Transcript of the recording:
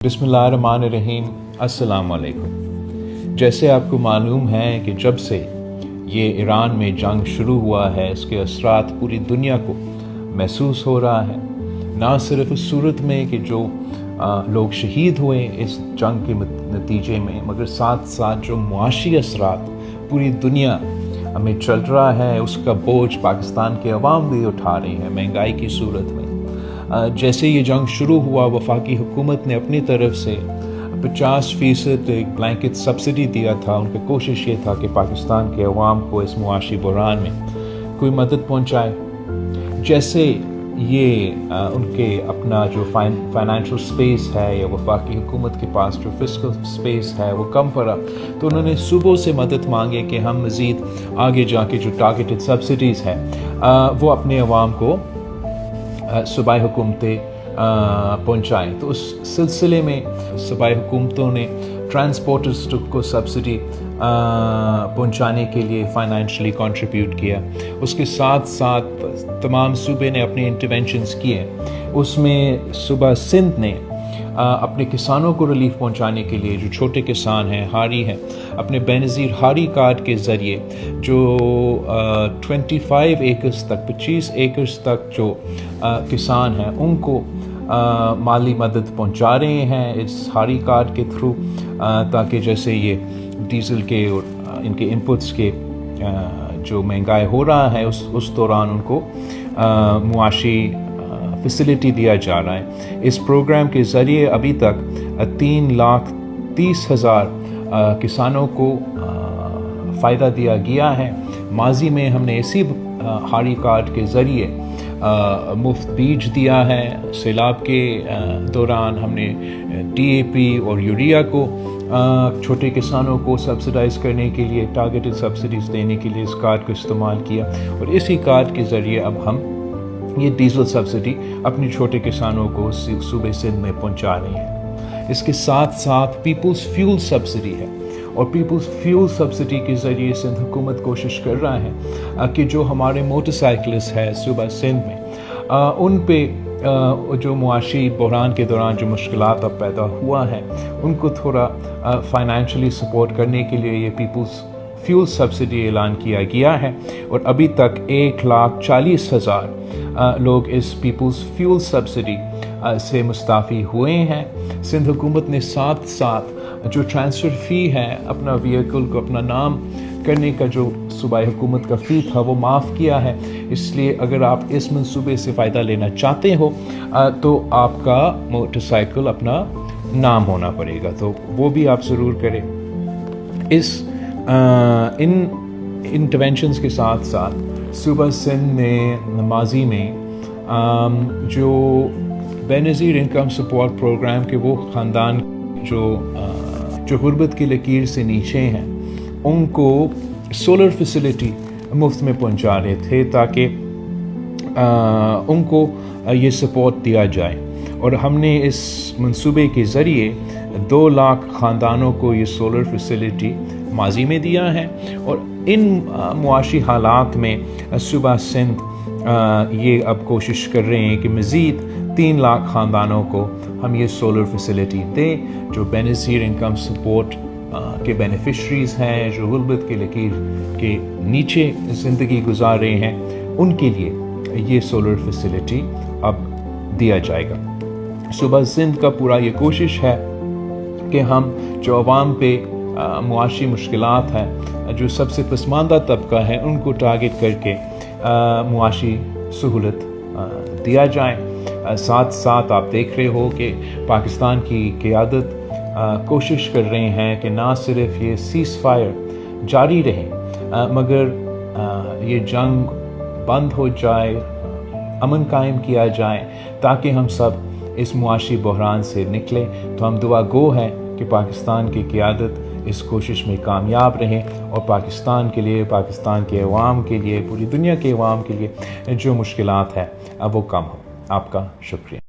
बिस्मिल्लाहिर्रहमानिर्रहीम। अस्सलाम वालेकुम। जैसे आपको मालूम है कि जब से ये ईरान में जंग शुरू हुआ है, इसके असरात पूरी दुनिया को महसूस हो रहा है। ना सिर्फ उस सूरत में कि जो लोग शहीद हुए इस जंग के नतीजे में, मगर साथ साथ जो मुआशी असरात पूरी दुनिया में चल रहा है, उसका बोझ पाकिस्तान के अवाम भी उठा रही है महंगाई की सूरत में। जैसे ये जंग शुरू हुआ, वफाकी हुकूमत ने अपनी तरफ से 50% एक ब्लैंकेट सब्सिडी दिया था। उनकी कोशिश ये था कि पाकिस्तान के अवाम को इस मुआशी बहरान में कोई मदद पहुँचाए। जैसे ये उनके अपना जो फाइनेंशियल स्पेस है या वफाकी हुकूमत के पास जो फिस्कल स्पेस है वो कम पड़ा, तो उन्होंने सुबह से मदद मांगे कि हम मज़ीद आगे जाके जो टारगेटेड सब्सिडीज़ हैं वो अपने अवाम को सूबाई हुकूमतें पहुँचाएँ। तो उस सिलसिले में सूबाई हुकूमतों ने ट्रांसपोर्टर्स को सब्सिडी पहुँचाने के लिए फ़ाइनेंशली कंट्रीब्यूट किया। उसके साथ साथ तमाम सूबे ने अपने इंटरवेंशंस किए। उसमें सूबा सिंध ने अपने किसानों को रिलीफ पहुंचाने के लिए, जो छोटे किसान हैं, हारी हैं, अपने बेनज़ीर हारी कार्ड के ज़रिए जो 25 एकर्स तक 25 एकर्स तक जो किसान हैं उनको माली मदद पहुंचा रहे हैं इस हारी कार्ड के थ्रू, ताकि जैसे ये डीज़ल के और इनके इनपुट्स के जो महंगाई हो रहा है उस दौरान उनको मुआशी फैसिलिटी दिया जा रहा है। इस प्रोग्राम के ज़रिए अभी तक 3,30,000 किसानों को फ़ायदा दिया गया है। माजी में हमने इसी हारी कार्ड के ज़रिए मुफ्त बीज दिया है। सैलाब के दौरान हमने DAP और यूरिया को छोटे किसानों को सब्सिडाइज़ करने के लिए, टारगेटेड सब्सिडीज़ देने के लिए इस कार्ड का इस्तेमाल किया, और इसी कार्ड के ज़रिए अब हम ये डीजल सब्सिडी अपने छोटे किसानों को सूबे सिंध में पहुंचा रहे हैं। इसके साथ साथ पीपल्स फ्यूल सब्सिडी है, और पीपल्स फ्यूल सब्सिडी के ज़रिए सिंध हुकूमत कोशिश कर रहा है कि जो हमारे मोटरसाइकिलिस्ट है सूबा सिंध में उन पे जो मुआशी बहरान के दौरान जो मुश्किलात अब पैदा हुआ है उनको थोड़ा फाइनेंशियली सपोर्ट करने के लिए ये पीपल्स फ्यूल सब्सिडी ऐलान किया गया है। और अभी तक 1,40,000 लोग इस पीपल्स फ्यूल सब्सिडी से मुस्ताफ़ी हुए हैं। सिंध हुकूमत ने साथ साथ जो ट्रांसफ़र फ़ी है, अपना व्हीकल को अपना नाम करने का जो सूबाई हुकूमत का फ़ी था वो माफ़ किया है। इसलिए अगर आप इस मंसूबे से फ़ायदा लेना चाहते हो तो आपका मोटरसाइकिल अपना नाम होना पड़ेगा, तो वो भी आप ज़रूर करें। इन इंटरवेंशंस के साथ साथ सूबा सिंध ने माजी में जो बेनज़ीर इनकम सपोर्ट प्रोग्राम के वो ख़ानदान जो गुर्बत की लकीर से नीचे हैं उनको सोलर फैसिलिटी मुफ्त में पहुंचा रहे थे, ताकि उनको ये सपोर्ट दिया जाए। और हमने इस मंसूबे के ज़रिए 2 लाख ख़ानदानों को ये सोलर फैसिलिटी माजी में दिया है। और इन मुआशी हालात में सूबा सिंध ये अब कोशिश कर रहे हैं कि मज़ीद 3 लाख ख़ानदानों को हम ये सोलर फैसिलिटी दें, जो बेनज़ीर इनकम सपोर्ट के बेनिफिशरीज़ हैं, जो गुर्बत की लकीर के नीचे ज़िंदगी गुजार रहे हैं, उनके लिए ये सोलर फैसिलिटी अब दिया जाएगा। सूबा सिंध का पूरा ये कोशिश है कि हम जो अवाम पे मुआशी मुश्किलात हैं, जो सबसे पसमानदा तबका है, उनको टारगेट करके मुआशी सहूलत दिया जाए। साथ साथ आप देख रहे हो कि पाकिस्तान की क़यादत कोशिश कर रहे हैं कि ना सिर्फ ये सीज़ फायर जारी रहे, मगर ये जंग बंद हो जाए, अमन कायम किया जाए, ताकि हम सब इस मुआशी बहरान से निकलें। तो हम दुआ गो हैं कि पाकिस्तान की क़यादत इस कोशिश में कामयाब रहे, और पाकिस्तान के लिए, पाकिस्तान के अवाम के लिए, पूरी दुनिया के अवाम के लिए जो मुश्किलात हैं अब वो कम हो। आपका शुक्रिया।